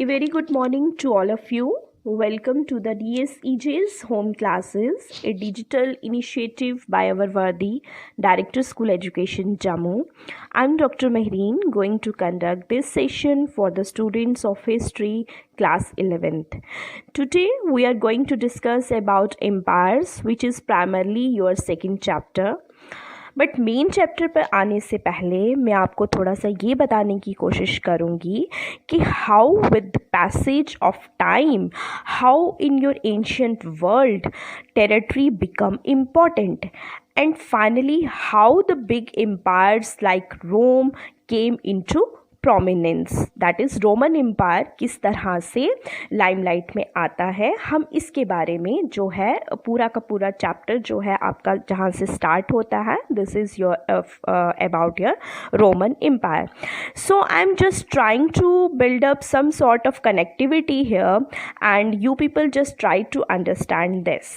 A very good morning to all of you. Welcome to the DSEJ's Home Classes, a digital initiative by our worthy Director School Education Jammu. I'm Dr. Mehreen, going to conduct this session for the students of History class 11th. Today we are going to discuss about empires, which is primarily your second chapter. But main chapter पर आने से पहले मैं आपको थोड़ा सा ये बताने की कोशिश करूँगी कि how with the passage of time how in your ancient world territory become important and finally how the big empires like Rome came into prominence, that is Roman empire किस तरह से लाइमलाइट में आता है। हम इसके बारे में जो है पूरा का पूरा चैप्टर जो है आपका जहाँ से स्टार्ट होता है, this is your about your Roman empire. So I am just trying to build up some sort of connectivity here and you people just try to understand this.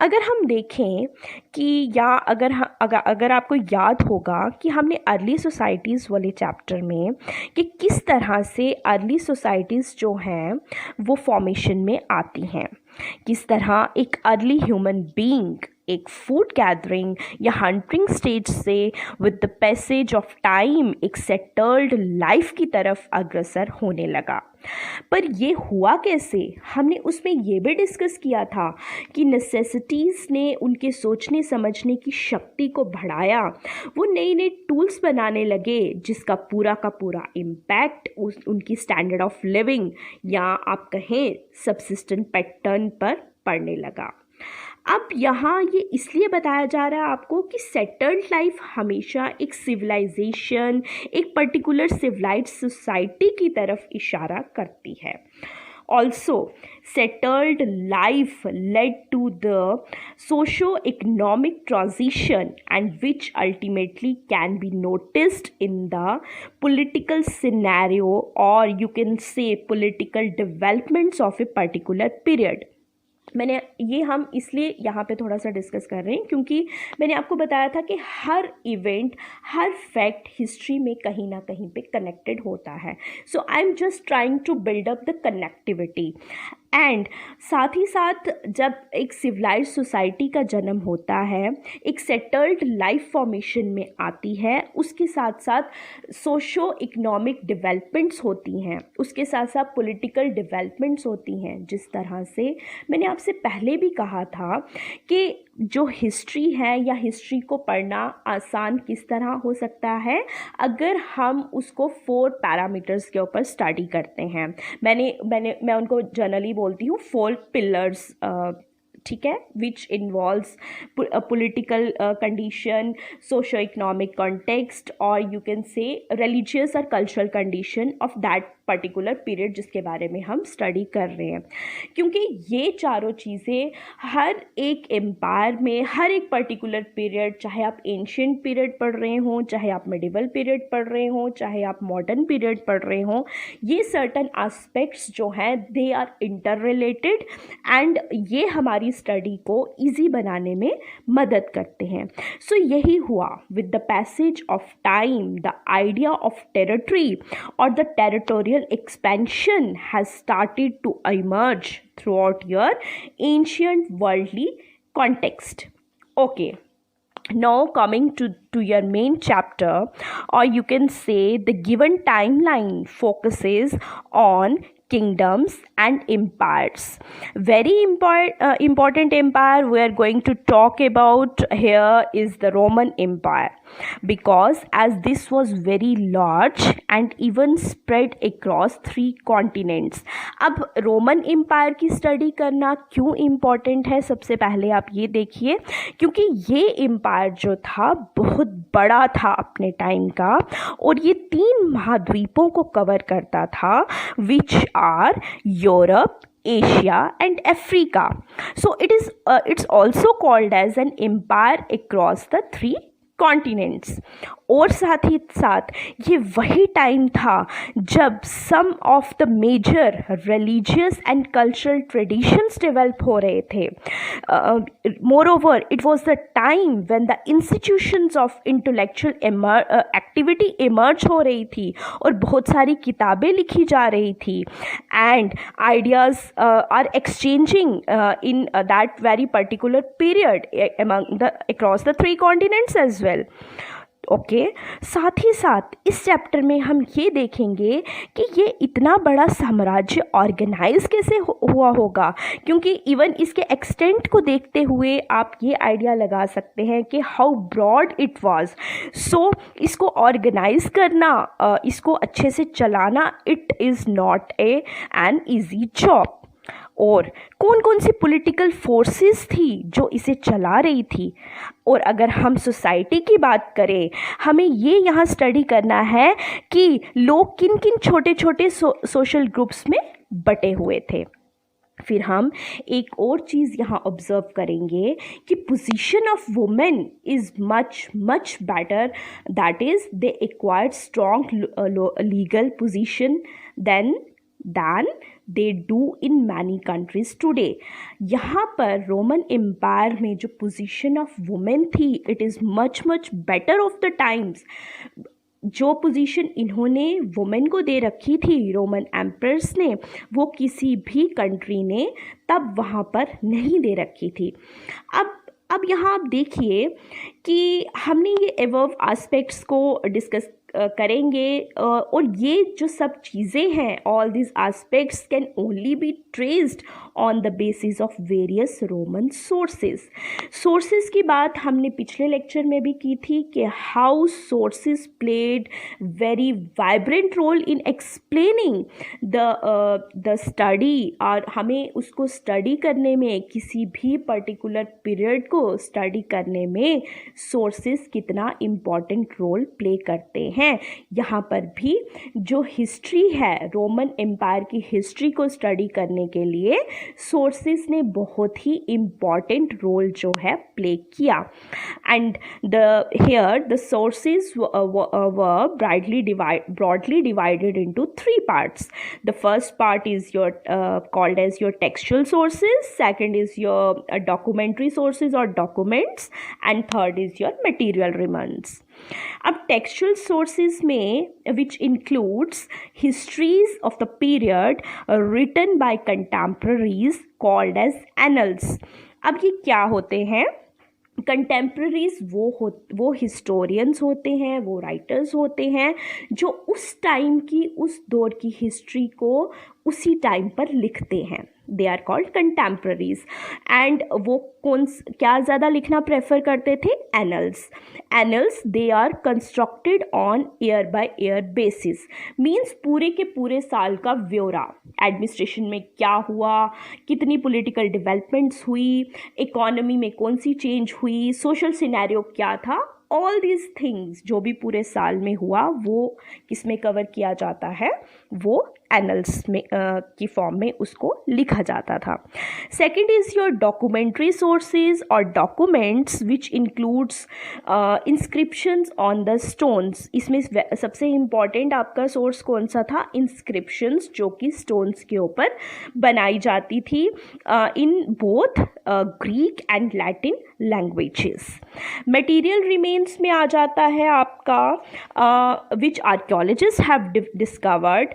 अगर हम देखें कि या अगर आपको याद होगा कि हमने अर्ली सोसाइटीज़ वाले चैप्टर में कि किस तरह से अर्ली सोसाइटीज़ जो हैं वो फॉर्मेशन में आती हैं, किस तरह एक अर्ली ह्यूमन बीइंग एक फूड गैदरिंग या हंटिंग स्टेज से with the passage of time एक सेटल्ड लाइफ की तरफ अग्रसर होने लगा. पर ये हुआ कैसे, हमने उसमें ये भी डिस्कस किया था कि नेसेसिटीज़ ने उनके सोचने समझने की शक्ति को बढ़ाया, वो नए नए टूल्स बनाने लगे जिसका पूरा का पूरा इम्पैक्ट उनकी स्टैंडर्ड ऑफ लिविंग या आप कहें सबसिस्टेंट पैटर्न पर पड़ने लगा. अब यहाँ ये इसलिए बताया जा रहा है आपको कि सेटल्ड लाइफ हमेशा एक सिविलाइजेशन, एक पर्टिकुलर सिविलाइज्ड सोसाइटी की तरफ इशारा करती है. Also settled life led to the socio-economic transition and which ultimately can be noticed in the political scenario or you can say political developments of a particular period. मैंने ये हम इसलिए यहाँ पे थोड़ा सा डिस्कस कर रहे हैं क्योंकि मैंने आपको बताया था कि हर इवेंट, हर फैक्ट हिस्ट्री में कहीं ना कहीं पे कनेक्टेड होता है. So I am just trying to build up the connectivity. And साथ ही साथ जब एक सिविलाइज्ड सोसाइटी का जन्म होता है, एक सेटल्ड लाइफ फॉर्मेशन में आती है, उसके साथ साथ सोशो इकोनॉमिक डेवलपमेंट्स होती हैं, उसके साथ साथ पॉलिटिकल डेवलपमेंट्स होती हैं. जिस तरह से मैंने आपसे पहले भी कहा था कि जो हिस्ट्री है या हिस्ट्री को पढ़ना आसान किस तरह हो सकता है अगर हम उसको 4 पैरामीटर्स के ऊपर स्टडी करते हैं. मैं उनको जनरली बोलती हूँ 4 पिलर्स, ठीक है, which involves political condition, socio economic context और यू कैन से रिलीजियस और cultural condition of that particular period जिसके बारे में हम स्टडी कर रहे हैं. क्योंकि ये चारों चीज़ें हर एक एम्पायर में, हर एक पर्टिकुलर पीरियड, चाहे आप एंशियंट पीरियड पढ़ रहे हों, चाहे आप मिडिवल पीरियड पढ़ रहे हों, चाहे आप मॉडर्न पीरियड पढ़ रहे हों, ये सर्टन एस्पेक्ट्स जो हैं they are interrelated and ये हमारी स्टडी को ईजी बनाने में मदद करते हैं. सो यही हुआ with the passage of time, the idea of territory और the territorial expansion has started to emerge throughout your ancient worldly context. Okay, now coming to your main chapter, or you can say the given timeline focuses on kingdoms and empires. Very important empire we are going to talk about here is the Roman Empire, because as this was very large and even spread across 3 continents. अब Roman empire की study करना क्यों important है, सबसे पहले आप ये देखिए क्योंकि ये एम्पायर जो था बहुत बड़ा था अपने टाइम का और ये 3 महाद्वीपों को कवर करता था, which are Europe, Asia and Africa. So it's also called as an empire across the 3 continents. और साथ ही साथ ये वही टाइम था जब some of the major religious and cultural traditions develop हो रहे थे। Moreover it was the time when the institutions of intellectual activity emerge हो रही थी और बहुत सारी किताबें लिखी जा रही थी and ideas are exchanging in that very particular period across the three continents as well. Okay साथ ही साथ इस चैप्टर में हम ये देखेंगे कि ये इतना बड़ा साम्राज्य ऑर्गेनाइज कैसे हुआ होगा, क्योंकि इवन इसके एक्सटेंट को देखते हुए आप ये आइडिया लगा सकते हैं कि हाउ ब्रॉड इट वाज। सो इसको ऑर्गेनाइज करना, इसको अच्छे से चलाना, it is not an easy job. और कौन कौन सी पॉलिटिकल फोर्सेस थी जो इसे चला रही थी। और अगर हम सोसाइटी की बात करें, हमें ये यहाँ स्टडी करना है कि लोग किन किन छोटे छोटे सोशल ग्रुप्स में बटे हुए थे। फिर हम एक और चीज़ यहाँ ऑब्जर्व करेंगे कि position of women is much much better, that is they acquired strong legal position than they do in many countries today। यहाँ पर रोमन एम्पायर में जो पोजीशन ऑफ वुमेन थी, it is much much better of the times. जो position इन्होंने women को दे रखी थी रोमन एम्परर्स ने, वो किसी भी कंट्री ने तब वहाँ पर नहीं दे रखी थी। अब यहाँ आप देखिए कि हमने ये एवर्व एस्पेक्ट्स को डिस्कस करेंगे और ये जो सब चीज़ें हैं, all this aspects can only be traced on the basis of various Roman sources की बात हमने पिछले लेक्चर में भी की थी कि how sources played very vibrant role in explaining the study, और हमें उसको स्टडी करने में, किसी भी पर्टिकुलर पीरियड को स्टडी करने में सोर्सेस कितना इम्पॉर्टेंट रोल प्ले करते हैं। यहाँ पर भी जो हिस्ट्री है, रोमन एम्पायर की हिस्ट्री को स्टडी करने के लिए सोर्सेस ने बहुत ही इम्पॉर्टेंट रोल जो है प्ले किया। And the sources were broadly divided into three parts. The first part is your called as your textual sources, second is your documentary sources or documents, and third is your material remains. अब textual sources में which includes histories of the period written by contemporaries called as annals. अब ये क्या होते हैं? Contemporaries वो historians होते हैं, वो राइटर्स होते हैं जो उस टाइम की, उस दौर की हिस्ट्री को उसी टाइम पर लिखते हैं। They are called contemporaries. And वो क्या ज़्यादा लिखना प्रेफर करते थे? Annals they are constructed on year by year basis, means पूरे के पूरे साल का ब्यौरा, एडमिनिस्ट्रेशन में क्या हुआ, कितनी पॉलिटिकल डेवलपमेंट्स हुई, इकोनॉमी में कौन सी चेंज हुई, सोशल सिनेरियो क्या था, ऑल दीज थिंग्स जो भी पूरे साल में हुआ वो किस में कवर किया जाता है? वो एनल्स में की फॉर्म में उसको लिखा जाता था। Second is your documentary sources और documents which includes inscriptions on the stones. इसमें सबसे इम्पॉर्टेंट आपका सोर्स कौन सा था? इंस्क्रिप्शंस, जो कि स्टोन्स के ऊपर बनाई जाती थी in both Greek and Latin languages. Material remains में आ जाता है आपका which archaeologist have discovered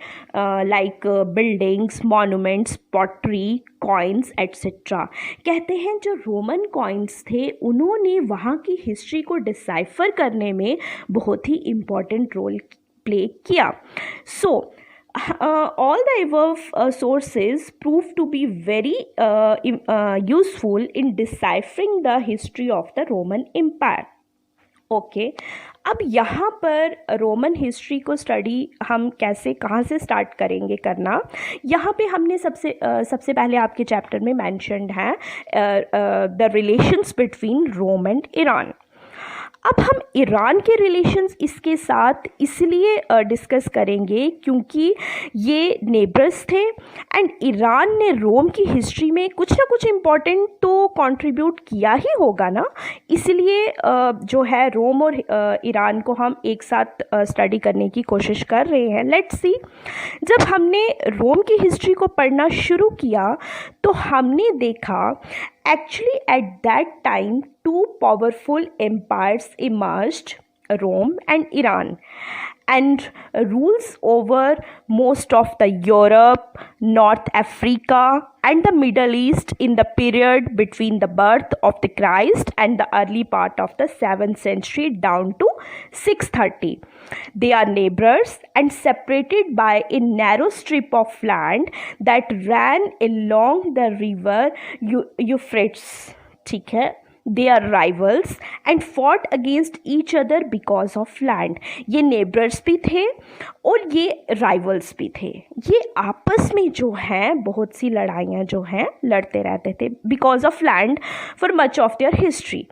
like buildings, monuments, pottery, coins, etc. कहते हैं जो रोमन कॉइन्स थे उन्होंने वहाँ की हिस्ट्री को डिसाइफर करने में बहुत ही इम्पॉर्टेंट रोल प्ले किया। सो all the above sources prove to be very useful in deciphering the history of the Roman Empire. Okay अब यहाँ पर रोमन हिस्ट्री को स्टडी हम कैसे, कहाँ से स्टार्ट करेंगे करना? यहाँ पे हमने सबसे पहले आपके चैप्टर में मैंशनड है the relations between Rome and Iran. अब हम ईरान के रिलेशंस इसके साथ इसलिए डिस्कस करेंगे क्योंकि ये नेबर्स थे एंड ईरान ने रोम की हिस्ट्री में कुछ ना कुछ इम्पोर्टेंट तो कंट्रीब्यूट किया ही होगा ना, इसलिए जो है रोम और ईरान को हम एक साथ स्टडी करने की कोशिश कर रहे हैं। लेट्स सी, जब हमने रोम की हिस्ट्री को पढ़ना शुरू किया तो हमने देखा actually at that time two powerful empires emerged, Rome and Iran, and rules over most of the Europe, North Africa and the Middle East in the period between the birth of the Christ and the early part of the 7th century down to 630. They are neighbors and separated by a narrow strip of land that ran along the river Euphrates. ठीक है, they are rivals and fought against each other because of land. ये neighbors भी थे और ये rivals भी थे। ये आपस में जो हैं बहुत सी लड़ाइयाँ जो हैं लड़ते रहते थे because of land for much of their history.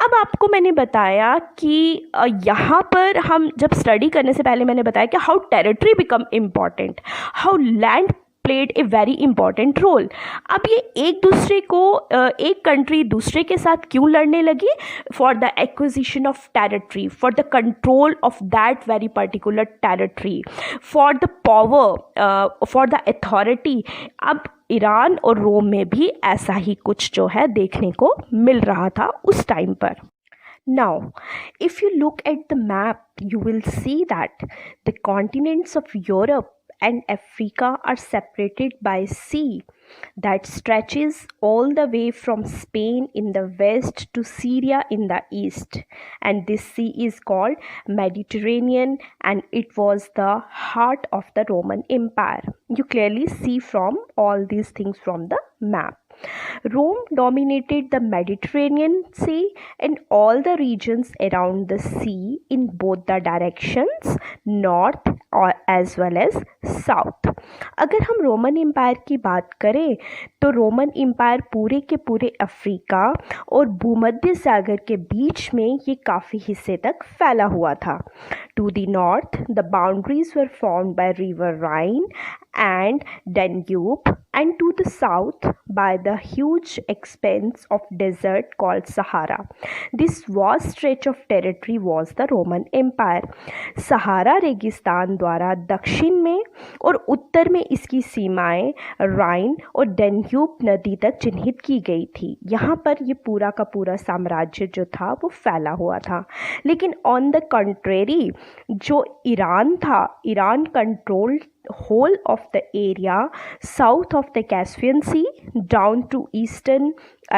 अब आपको मैंने बताया कि यहाँ पर हम जब स्टडी करने से पहले मैंने बताया कि how territory become important, how land played a very important role. अब ये एक दूसरे को एक कंट्री दूसरे के साथ क्यों लड़ने लगी? For the acquisition of territory, for the control of that very particular territory, for the power, for the authority. अब ईरान और रोम में भी ऐसा ही कुछ जो है देखने को मिल रहा था उस टाइम पर। Now, if you look at the map, you will see that the continents of Europe and Africa are separated by sea that stretches all the way from Spain in the west to Syria in the east, and this sea is called Mediterranean, and it was the heart of the Roman Empire. You clearly see from all these things from the map. Rome dominated the Mediterranean Sea and all the regions around the sea in both the directions, north or as well as south. अगर हम Roman empire की बात करें तो Roman empire पूरे के पूरे Africa और भूमध्य सागर के बीच में ये काफ़ी हिस्से तक फैला हुआ था। To the north, the boundaries were formed by river Rhine and Danube, and to the south by the huge expanse of desert called Sahara. This vast stretch of territory was the Roman Empire. सहारा रेगिस्तान द्वारा दक्षिण में और उत्तर में इसकी सीमाएं राइन और Danube नदी तक चिन्हित की गई थी। यहाँ पर ये पूरा का पूरा साम्राज्य जो था वो फैला हुआ था। लेकिन ऑन द कंट्रेरी जो ईरान था, Iran controlled whole of the area south of the Caspian Sea down to eastern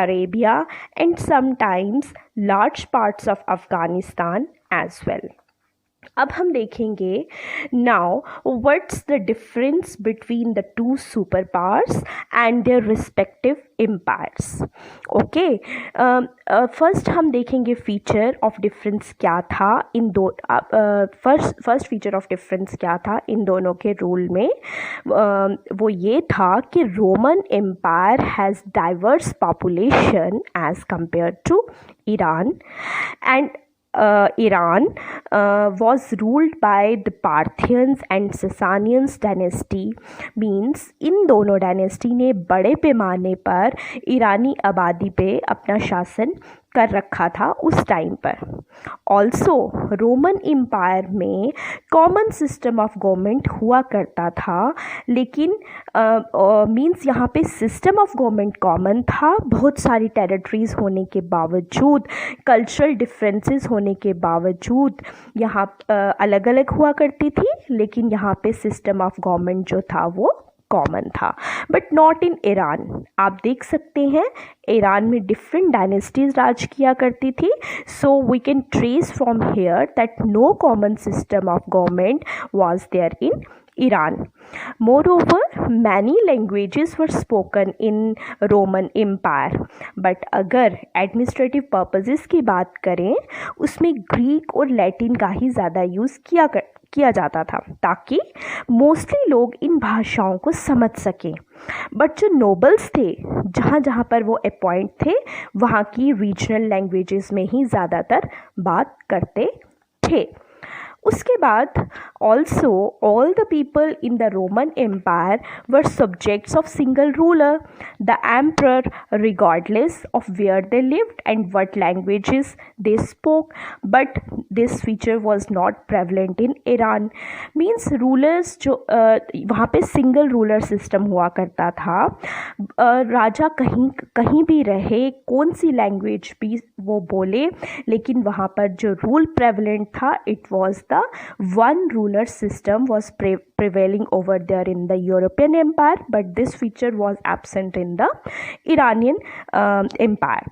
Arabia and sometimes large parts of Afghanistan as well. अब हम देखेंगे now what's the difference between the two superpowers and their respective empires. Okay, first हम देखेंगे feature of difference क्या था इन दो first feature of difference क्या था इन दोनों के रूल में। वो ये था कि Roman empire has diverse population as compare to Iran, and Iran was ruled by the Parthians and Sasanians dynasty, means इन दोनों डायनेस्टी ने बड़े पैमाने पर ईरानी आबादी पे अपना शासन कर रखा था उस टाइम पर। ऑल्सो रोमन एम्पायर में कॉमन सिस्टम ऑफ गवर्नमेंट हुआ करता था, लेकिन मींस यहाँ पे सिस्टम ऑफ गवर्नमेंट कॉमन था। बहुत सारी टेरिटरीज़ होने के बावजूद, कल्चरल डिफरेंसेस होने के बावजूद यहाँ अलग अलग हुआ करती थी, लेकिन यहाँ पे सिस्टम ऑफ गवर्नमेंट जो था वो कॉमन था, बट नॉट इन ईरान। आप देख सकते हैं ईरान में डिफरेंट डायनेस्टीज राज किया करती थी। So we can trace from here that no common system of government was there in Iran. Moreover, many languages were spoken in Roman Empire. But अगर administrative purposes की बात करें उसमें ग्रीक और लैटिन का ही ज़्यादा यूज़ किया जाता था ताकि मोस्टली लोग इन भाषाओं को समझ सकें। बट जो नोबल्स थे, जहाँ जहाँ पर वो अपॉइंट थे, वहाँ की रीजनल लैंग्वेजेस में ही ज़्यादातर बात करते थे। उसके बाद also all the people in the Roman empire were subjects of single ruler the emperor regardless of where they lived and what languages they spoke, but this feature was not prevalent in Iran. Means rulers जो वहाँ पे single ruler system हुआ करता था। राजा कहीं कहीं भी रहे, कौन सी लैंग्वेज भी वो बोले, लेकिन वहाँ पर जो रूल प्रेवलेंट था, it was the one ruler system was prevailing over there in the European Empire, but this feature was absent in the Iranian Empire.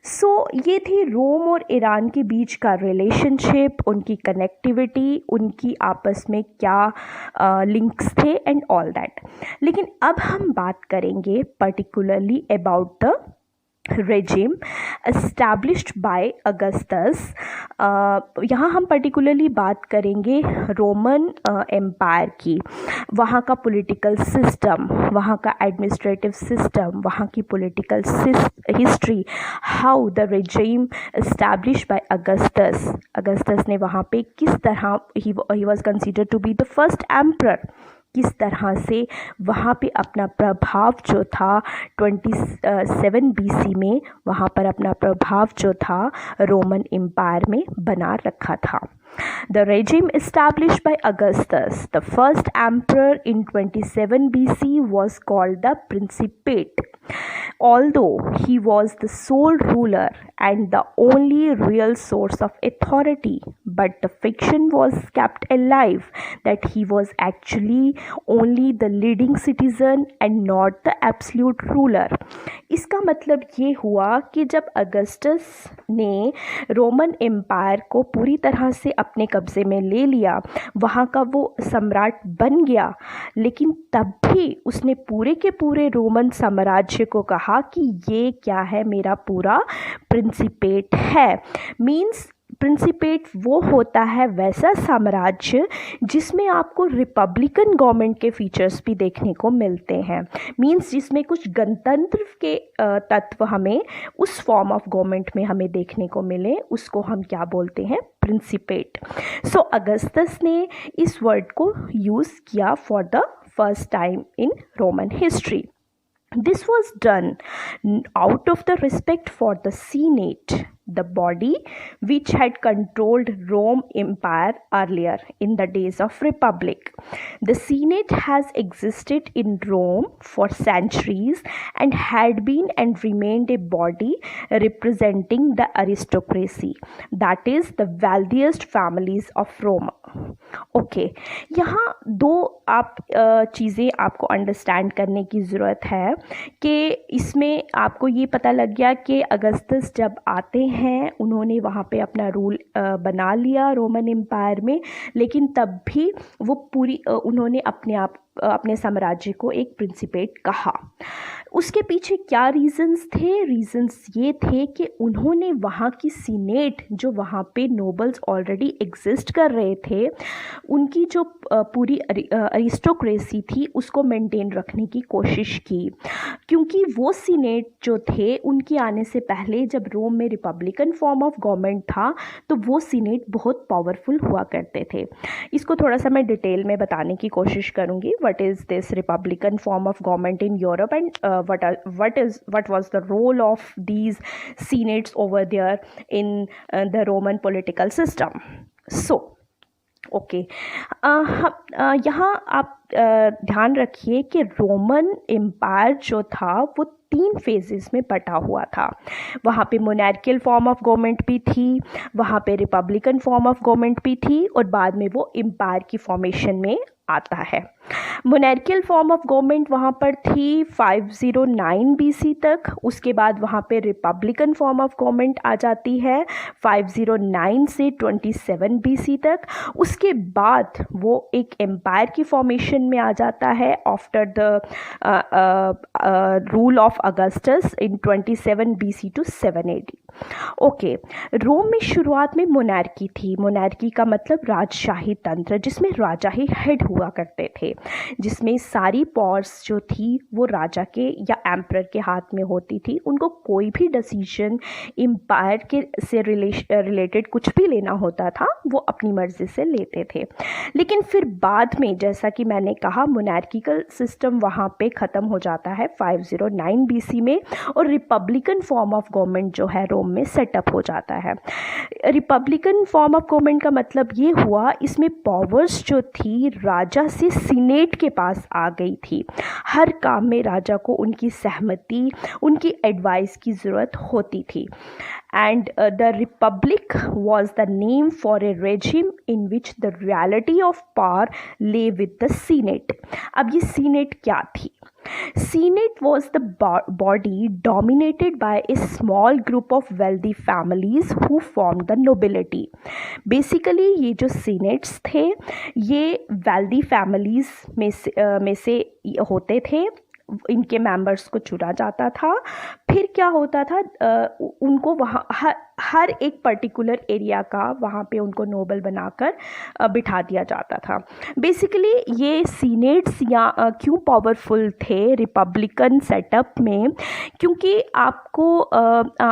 सो ये थी रोम और ईरान के बीच का रिलेशनशिप, उनकी कनेक्टिविटी, उनकी आपस में क्या लिंक्स थे एंड ऑल दैट। लेकिन अब हम बात करेंगे particularly about the regime established by Augustus। यहाँ हम पर्टिकुलरली बात करेंगे रोमन एम्पायर की, वहाँ का पॉलिटिकल सिस्टम, वहाँ का एडमिनिस्ट्रेटिव सिस्टम, वहाँ की political history, how the regime established by Augustus। Augustus ने वहाँ पे किस तरह ही was considered to be the first emperor, किस तरह से वहाँ पे अपना प्रभाव जो था 27 BC में वहाँ पर अपना प्रभाव जो था रोमन एम्पायर में बना रखा था। The regime established by Augustus, the first emperor in 27 BC, was called the Principate. Although he was the sole ruler and the only real source of authority, but the fiction was kept alive that he was actually only the leading citizen and not the absolute ruler। इसका मतलब ये हुआ कि जब Augustus ने Roman empire को पूरी तरह से अपने कब्जे में ले लिया, वहाँ का वो सम्राट बन गया, लेकिन तब भी उसने पूरे के पूरे रोमन साम्राज्य को कहा कि ये क्या है, मेरा पूरा प्रिंसिपेट है। मीन्स प्रिंसिपेट वो होता है वैसा साम्राज्य जिसमें आपको रिपब्लिकन गवर्नमेंट के फीचर्स भी देखने को मिलते हैं। मींस जिसमें कुछ गणतंत्र के तत्व हमें उस फॉर्म ऑफ गवर्नमेंट में हमें देखने को मिले, उसको हम क्या बोलते हैं, प्रिंसिपेट। सो अगस्टस ने इस वर्ड को यूज़ किया for the first time in Roman history. This was done out of the respect for the Senate, the body which had controlled Rome Empire earlier in the days of Republic. The Senate has existed in Rome for centuries and had been and remained a body representing the aristocracy, that is the wealthiest families of Rome. Okay, यहाँ दो आप चीज़ें आपको understand करने की ज़रूरत है कि इसमें आपको ये पता लग गया कि अगस्टस जब आते हैं उन्होंने वहाँ पे अपना रूल बना लिया रोमन एम्पायर में, लेकिन तब भी वो उन्होंने अपने साम्राज्य को एक प्रिंसिपेट कहा। उसके पीछे क्या रीजंस थे? रीजंस ये थे कि उन्होंने वहाँ की सीनेट, जो वहाँ पे नोबल्स ऑलरेडी एग्जिस्ट कर रहे थे, उनकी जो पूरी अरिस्टोक्रेसी थी उसको मेंटेन रखने की कोशिश की, क्योंकि वो सीनेट जो थे उनके आने से पहले जब रोम में रिपब्लिकन फॉर्म ऑफ गवर्नमेंट था तो वो सीनेट बहुत पावरफुल हुआ करते थे। इसको थोड़ा सा मैं डिटेल में बताने की कोशिश करूँगी। What is this Republican form of government in Europe and what was the role of these senates over there in the Roman political system? So, okay, यहाँ आप ध्यान रखिए कि रोमन एम्पायर जो था वो 3 फेजेस में बटा हुआ था। वहाँ पे मोनार्कियल फॉर्म ऑफ गवर्नमेंट भी थी, वहाँ पे रिपब्लिकन फॉर्म ऑफ गवर्नमेंट भी थी, और बाद में वो एम्पायर की फॉर्मेशन में आता है। मोनार्कियल फॉर्म ऑफ गवर्नमेंट वहाँ पर थी 509 BC तक। उसके बाद वहाँ पे रिपब्लिकन फॉर्म ऑफ गवर्नमेंट आ जाती है 509 से 27 BC तक। उसके बाद वो एक एम्पायर की फॉर्मेशन में आ जाता है after the rule of Augustus in 27 BC to 7 AD। Okay, Rome में शुरुआत में मोनार्की थी। मोनार्की का मतलब राजशाही तंत्र, जिसमें राजा ही हेड हुआ करते थे, जिसमें सारी पावर्स जो थी वो राजा के या एम्परर के हाथ में होती थी। उनको कोई भी डिसीजन एम्पायर के से रिलेटेड कुछ भी लेना होता था वो अपनी मर्जी से लेते थे। लेकिन फिर बाद में, जैसा कि मैंने कहा, मोनार्किकल सिस्टम वहाँ पे ख़त्म हो जाता है 509 BC में, और रिपब्लिकन फॉर्म ऑफ गवर्नमेंट जो है रोम में सेटअप हो जाता है। रिपब्लिकन फॉर्म ऑफ गवर्नमेंट का मतलब ये हुआ, इसमें पावर्स जो थी राजा से सीनेट के पास आ गई थी। हर काम में राजा को उनकी सहमति, उनकी एडवाइस की ज़रूरत होती थी। And the republic was the name for a regime in which the reality of power lay with the senate. अब ये senate क्या थी? Senate was the body dominated by a small group of wealthy families who formed the nobility. Basically ये जो senates थे ये wealthy families में से होते थे। इनके मेंबर्स को चुना जाता था। फिर क्या होता था, उनको वहाँ हर एक पर्टिकुलर एरिया का वहाँ पे उनको नोबल बनाकर बिठा दिया जाता था। बेसिकली ये सीनेट्स या क्यों पावरफुल थे रिपब्लिकन सेटअप में, क्योंकि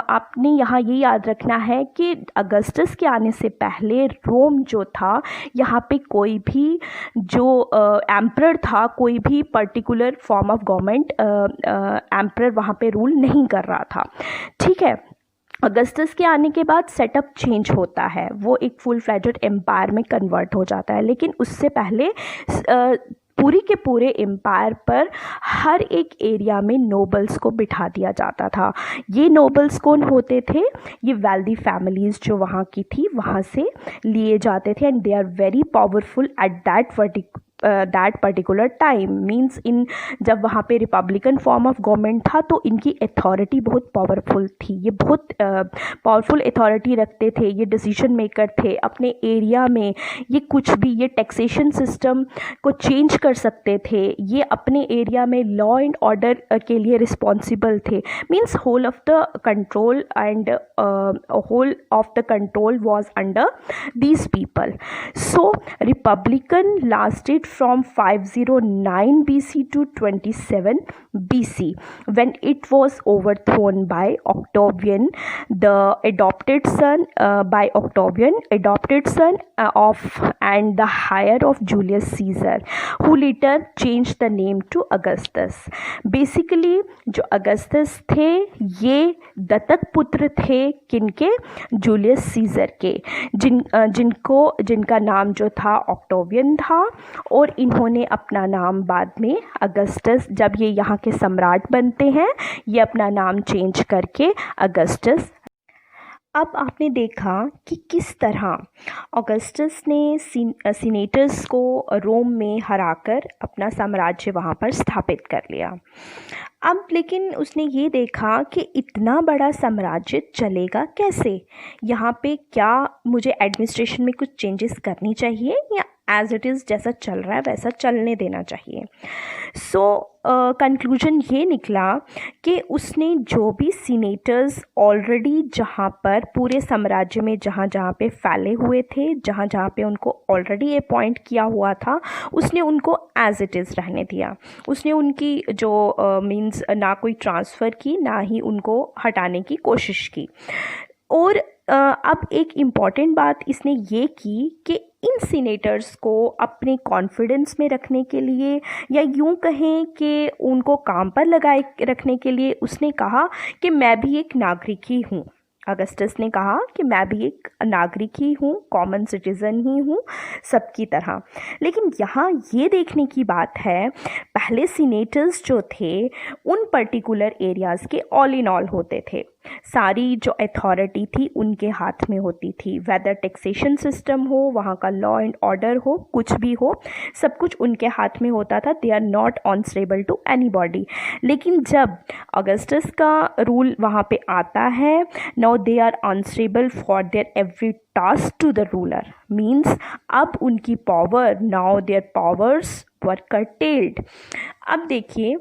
आपने यहाँ ये याद रखना है कि अगस्टस के आने से पहले रोम जो था, यहाँ पे कोई भी जो एम्परर था, कोई भी particular form of government emperor वहाँ पे रूल नहीं कर रहा था। ठीक है, अगस्टस के आने के बाद सेटअप चेंज होता है, वो एक फुल फ्लेजेड एम्पायर में कन्वर्ट हो जाता है। लेकिन उससे पहले पूरी के पूरे एम्पायर पर हर एक एरिया में नोबल्स को बिठा दिया जाता था। ये नोबल्स कौन होते थे? ये वेल्दी फैमिलीज़ जो वहाँ की थी वहाँ से लिए जाते थे, and they are very powerful at that particular time. Means जब वहाँ पे रिपब्लिकन फॉर्म ऑफ गवर्नमेंट था तो इनकी अथॉरिटी बहुत पावरफुल थी। ये बहुत पावरफुल अथॉरिटी रखते थे, ये डिसीजन मेकर थे अपने एरिया में। ये कुछ भी, ये टैक्सेशन सिस्टम को चेंज कर सकते थे, ये अपने एरिया में लॉ एंड ऑर्डर के लिए रिस्पॉन्सिबल थे। Means whole of the control was under these people. So republican lasted from 509 BC to 27 BC when it was overthrown by Octavian, the adopted son of and the heir of Julius Caesar, who later changed the name to Augustus. Basically जो Augustus थे ये दत्तक पुत्र थे किनके? Julius Caesar के, जिनका नाम जो था ऑक्टोवियन था, और इन्होंने अपना नाम बाद में अगस्टस, जब ये यहाँ के सम्राट बनते हैं, ये अपना नाम चेंज करके अगस्टस। अब आपने देखा कि किस तरह ऑगस्टस ने सीनेटर्स को रोम में हराकर अपना साम्राज्य वहाँ पर स्थापित कर लिया। अब लेकिन उसने ये देखा कि इतना बड़ा साम्राज्य चलेगा कैसे, यहाँ पे क्या मुझे एडमिनिस्ट्रेशन में कुछ चेंजेस करनी चाहिए या एज इट इज़ जैसा चल रहा है वैसा चलने देना चाहिए। सो कंक्लूजन ये निकला कि उसने जो भी सीनेटर्स ऑलरेडी जहाँ पर पूरे साम्राज्य में जहाँ पे फैले हुए थे, जहाँ पे उनको ऑलरेडी अपॉइंट किया हुआ था, उसने उनको एज इट इज़ रहने दिया। उसने उनकी जो मीन्स ना कोई ट्रांसफ़र की, ना ही उनको हटाने की कोशिश की। और अब एक इम्पॉर्टेंट बात इसने ये की कि इन सीनेटर्स को अपने कॉन्फिडेंस में रखने के लिए, या यूं कहें कि उनको काम पर लगाए रखने के लिए, उसने कहा कि मैं भी एक नागरिक ही हूँ। अगस्टस ने कहा कि मैं भी एक नागरिक ही हूँ, कॉमन सिटीज़न ही हूँ सबकी तरह। लेकिन यहाँ ये देखने की बात है, पहले सीनेटर्स जो थे उन पर्टिकुलर एरियाज़ के ऑल इन ऑल होते थे, सारी जो अथॉरिटी थी उनके हाथ में होती थी, वेदर टैक्सेशन सिस्टम हो, वहाँ का लॉ एंड ऑर्डर हो, कुछ भी हो, सब कुछ उनके हाथ में होता था. They are not answerable to anybody. लेकिन जब अगस्टस का रूल वहाँ पे आता है, now they are answerable for their every task to the ruler. Means अब उनकी power, now their powers were curtailed. अब देखिए,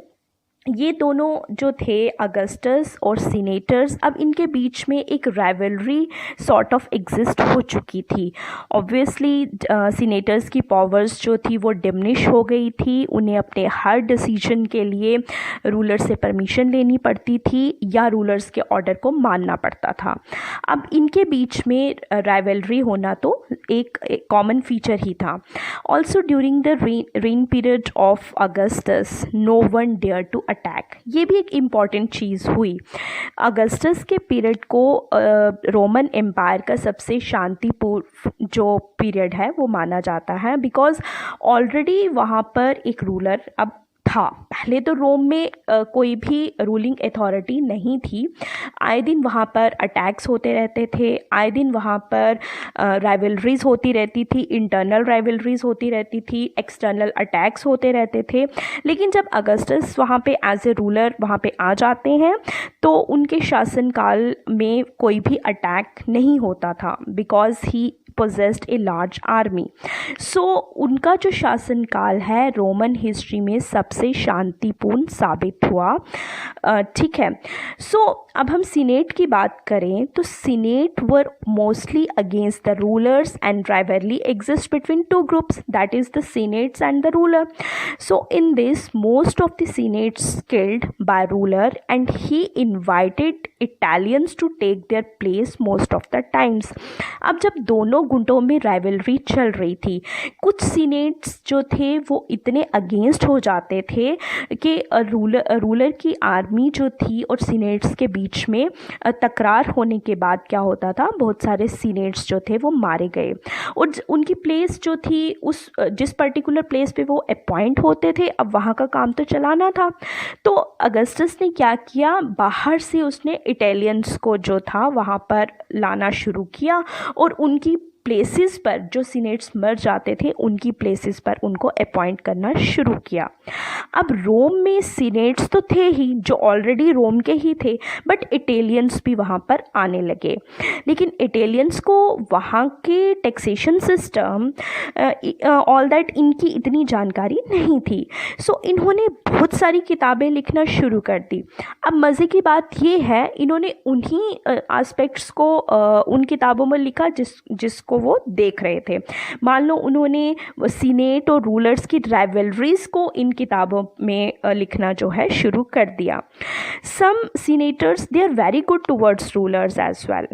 ये दोनों जो थे अगस्टस और सीनेटर्स, अब इनके बीच में एक राइवलरी सॉर्ट ऑफ एग्जिस्ट हो चुकी थी. ऑब्वियसली सीनेटर्स की पावर्स जो थी वो डिमिनिश हो गई थी. उन्हें अपने हर डिसीजन के लिए रूलर से परमिशन लेनी पड़ती थी या रूलर्स के ऑर्डर को मानना पड़ता था. अब इनके बीच में राइवलरी होना तो एक कॉमन फीचर ही था. Also during the reign period of Augustus no one dare to attack. ये भी एक इम्पॉर्टेंट चीज़ हुई. अगस्टस के पीरियड को रोमन एम्पायर का सबसे शांतिपूर्ण जो पीरियड है वो माना जाता है, बिकॉज ऑलरेडी वहाँ पर एक रूलर अब था. पहले तो रोम में कोई भी रूलिंग अथॉरिटी नहीं थी. आए दिन वहाँ पर अटैक्स होते रहते थे, आए दिन वहाँ पर राइवलरीज होती रहती थी, इंटरनल राइवलरीज होती रहती थी, एक्सटर्नल अटैक्स होते रहते थे. लेकिन जब अगस्टस वहाँ पे एज ए रूलर वहाँ पे आ जाते हैं तो उनके शासनकाल में कोई भी अटैक नहीं होता था, because he possessed a large army. So उनका जो शासनकाल है रोमन हिस्ट्री में सबसे शांतिपूर्ण साबित हुआ. ठीक है. सो अब हम सीनेट की बात करें तो senate were mostly against the rulers and rivalry exist between two groups, that is the senates and the ruler. So in this most of the senates killed by ruler and he invited Italians to take their place most of the times. अब जब दोनों गुटों में rivalry चल रही थी, कुछ सीनेट्स जो थे वो इतने अगेंस्ट हो जाते थे कि रूलर की आर्मी जो थी और सीनेट्स के बीच में तकरार होने के बाद क्या होता था, बहुत सारे सीनेट्स जो थे वो मारे गए और उनकी प्लेस जो थी उस जिस पर्टिकुलर प्लेस पे वो अपॉइंट होते थे, अब वहाँ का काम तो चलाना था. तो अगस्टस ने क्या किया, बाहर से उसने इटालियंस को जो था वहाँ पर लाना शुरू किया और उनकी प्लेसेस पर जो सीनेट्स मर जाते थे उनकी प्लेसेस पर उनको अपॉइंट करना शुरू किया. अब रोम में सीनेट्स तो थे ही जो ऑलरेडी रोम के ही थे, बट इटालियंस भी वहाँ पर आने लगे. लेकिन इटालियंस को वहाँ के टैक्सेशन सिस्टम ऑल दैट इनकी इतनी जानकारी नहीं थी. सो इन्होंने बहुत सारी किताबें लिखना शुरू कर दी. अब मज़े की बात ये है, इन्होंने उन्हीं एस्पेक्ट्स को उन किताबों में लिखा जिसको वो देख रहे थे. मान लो उन्होंने सीनेट और रूलर्स की राइवलरीज को इन किताबों में लिखना जो है शुरू कर दिया. Some senators they are very good towards rulers as well.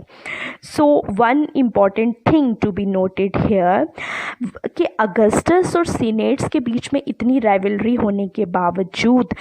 So one important thing to be noted here कि अगस्टस और सीनेट्स के बीच में इतनी राइवलरी होने के बावजूद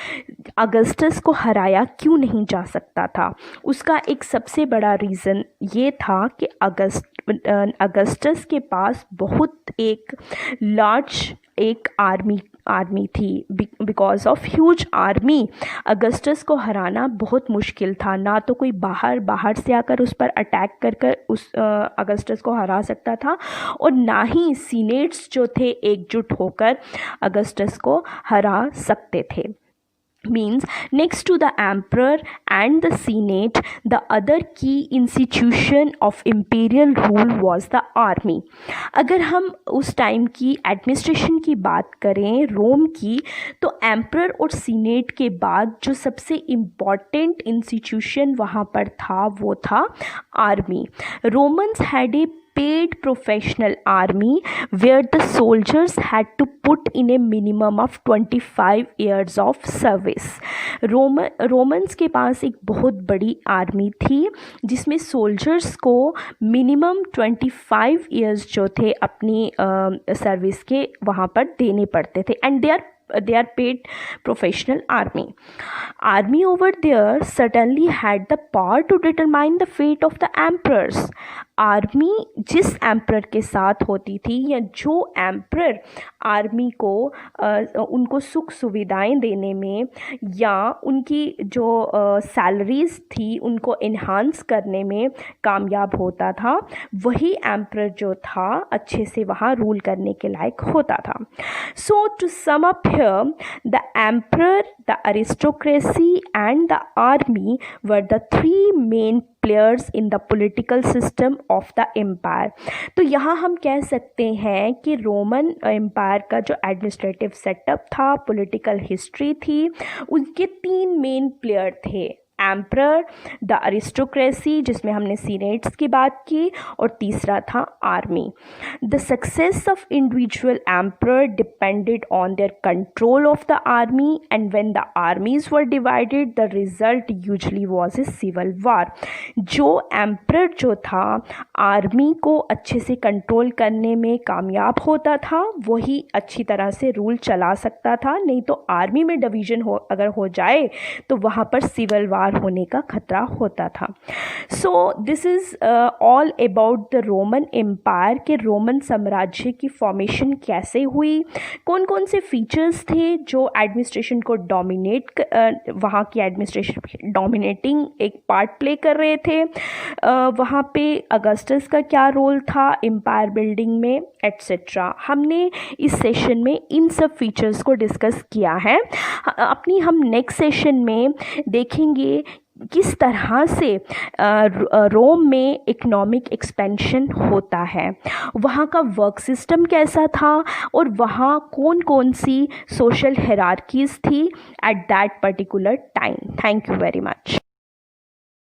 अगस्टस को हराया क्यों नहीं जा सकता था. उसका एक सबसे बड़ा रीज़न ये था कि अगस्टस के पास बहुत एक लार्ज एक आर्मी थी. Because of huge army Augustus को हराना बहुत मुश्किल था. ना तो कोई बाहर से आकर उस पर अटैक कर उस अगस्टस को हरा सकता था और ना ही सीनेट्स जो थे एकजुट होकर अगस्टस को हरा सकते थे. Means next to the emperor and the senate, the other key institution of imperial rule was the army. अगर हम उस टाइम की एडमिनिस्ट्रेशन की बात करें रोम की, तो एम्परर और सीनेट के बाद जो सबसे इम्पॉर्टेंट इंस्टीट्यूशन वहाँ पर था वो था army. Romans had a paid professional army where the soldiers had to put in a minimum of 25 years of service. Romans के पास एक बहुत बड़ी आर्मी थी जिसमें सोल्जर्स को मिनिमम 25 years जो थे अपनी सर्विस के वहाँ पर देने पड़ते थे. And they are paid professional army over there certainly had the power to determine the fate of the emperors. Army जिस एम्प्रर के साथ होती थी या जो एम्प्रर आर्मी को उनको सुख सुविधाएं देने में या उनकी जो सैलरीज थी उनको इन्हांस करने में कामयाब होता था, वही एम्परर जो था अच्छे से वहाँ रूल करने के लायक होता था। So to sum up here, the emperor, the aristocracy and the army were the three main players in the political system of the empire. तो यहाँ हम कह सकते हैं कि रोमन एम्पायर का जो एडमिनिस्ट्रेटिव सेटअप था, पॉलिटिकल हिस्ट्री थी, उनके तीन मेन प्लेयर थे, एम्परर, द अरिस्टोक्रेसी जिसमें हमने सीनेट्स की बात की, और तीसरा था army. The success of individual emperor depended on their control of the army, and when the armies were divided the result usually was a civil war. जो एम्परर जो था आर्मी को अच्छे से कंट्रोल करने में कामयाब होता था, वही अच्छी तरह से रूल चला सकता था, नहीं तो आर्मी में डिवीजन अगर हो जाए तो वहाँ पर सिविल वार होने का खतरा होता था। So this is all about the Roman empire के रोमन साम्राज्य की फॉर्मेशन कैसे हुई, कौन कौन से फीचर्स थे जो एडमिनिस्ट्रेशन को वहाँ की एडमिनिस्ट्रेशन डोमिनेटिंग एक पार्ट प्ले कर रहे थे, वहाँ पे अगस्टस का क्या रोल था एम्पायर बिल्डिंग में, एट्सेट्रा। हमने इस सेशन में इन सब फीचर्स को डिस्कस किया है। अपनी हम नेक्स्ट सेशन में देखेंगे किस तरह से रोम में इकोनॉमिक एक्सपेंशन होता है, वहाँ का वर्क सिस्टम कैसा था, और वहाँ कौन कौन सी सोशल हायरार्कीज थी eight that particular time. Thank you very much.